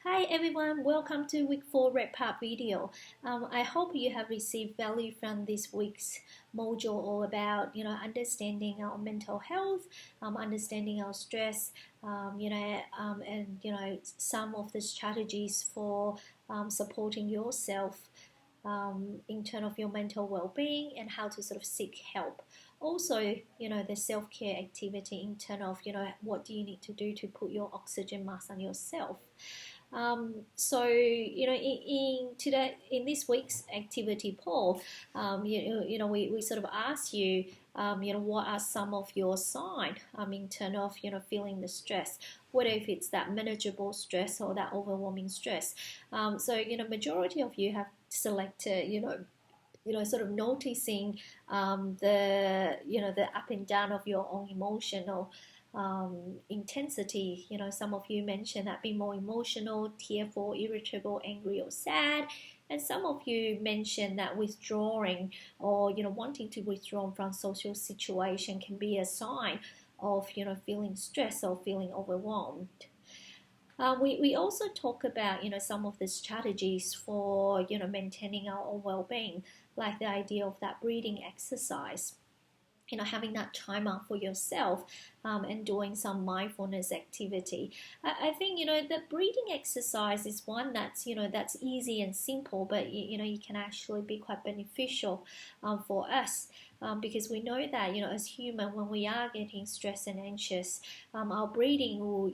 Hi everyone, welcome to week 4 wrap up video. I hope you have received value from this week's module all about understanding our mental health, understanding our stress, and some of the strategies for supporting yourself in terms of your mental well-being and how to sort of seek help. Also, the self-care activity in terms of what do you need to do to put your oxygen mask on yourself. In this week's activity poll, we sort of asked you, what are some of your signs in terms of feeling the stress, whether if it's that manageable stress or that overwhelming stress. Majority of you have selected, sort of noticing the up and down of your own emotional intensity. Some of you mentioned that being more emotional, tearful, irritable, angry, or sad. And some of you mentioned that withdrawing or wanting to withdraw from social situation can be a sign of feeling stressed or feeling overwhelmed. We also talk about some of the strategies for maintaining our own well-being, like the idea of that breathing exercise. Having that time out for yourself and doing some mindfulness activity. I think the breathing exercise is one that's that's easy and simple, but you can actually be quite beneficial for us. Because we know that as human, when we are getting stressed and anxious, our breathing will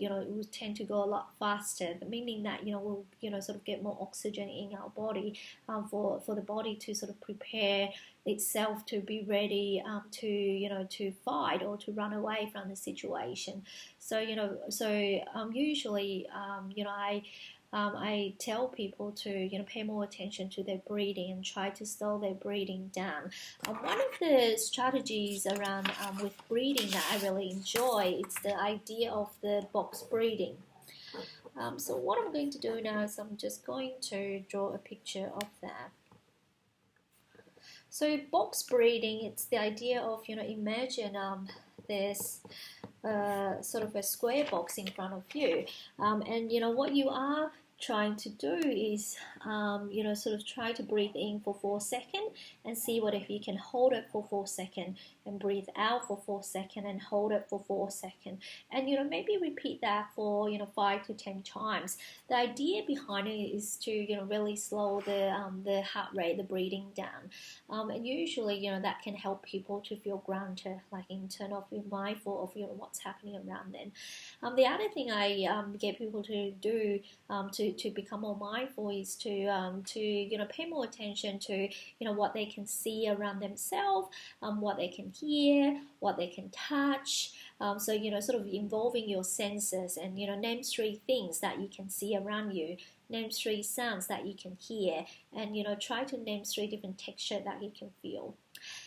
tend to go a lot faster, meaning that we'll sort of get more oxygen in our body for the body to sort of prepare itself to be ready to fight or to run away from the situation. So usually I tell people to pay more attention to their breathing and try to slow their breathing down. One of the strategies around with breathing that I really enjoy is the idea of the box breathing. So what I'm going to do now is I'm just going to draw a picture of that. So box breathing, it's the idea of imagine there's sort of a square box in front of you, and what you are trying to do is sort of try to breathe in for 4 seconds and see what if you can hold it for 4 seconds and breathe out for 4 seconds and hold it for 4 seconds, and maybe repeat that for 5 to 10 times. The idea behind it is to really slow the heart rate, the breathing down, and usually that can help people to feel grounded, like in terms of being mindful of what's happening around them. The other thing I get people to do to become more mindful is to pay more attention to what they can see around themselves, what they can hear, what they can touch. So sort of involving your senses and name 3 things that you can see around you, name 3 sounds that you can hear, and try to name 3 different textures that you can feel.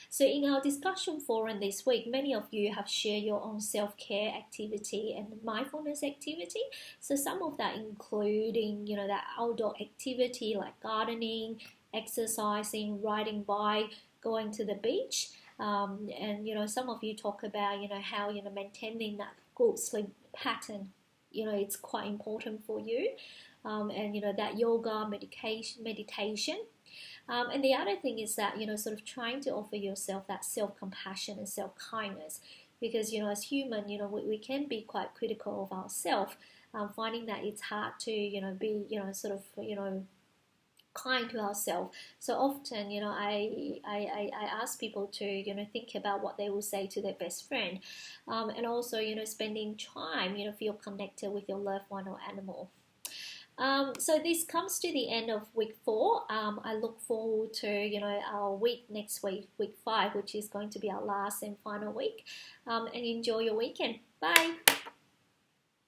So in our discussion forum this week, many of you have shared your own self-care activity and mindfulness activity. So some of that including, that outdoor activity like gardening, exercising, riding bike, going to the beach. And some of you talk about, how, maintaining that good sleep pattern, it's quite important for you. And that yoga, meditation. And the other thing is that, sort of trying to offer yourself that self-compassion and self-kindness, because, as human, we can be quite critical of ourselves, finding that it's hard to, be, sort of, kind to ourselves. So often, I ask people to, think about what they will say to their best friend, and also, spending time, feel connected with your loved one or animal. So this comes to the end of week 4. I look forward to our week next week, week 5, which is going to be our last and final week. And enjoy your weekend. Bye.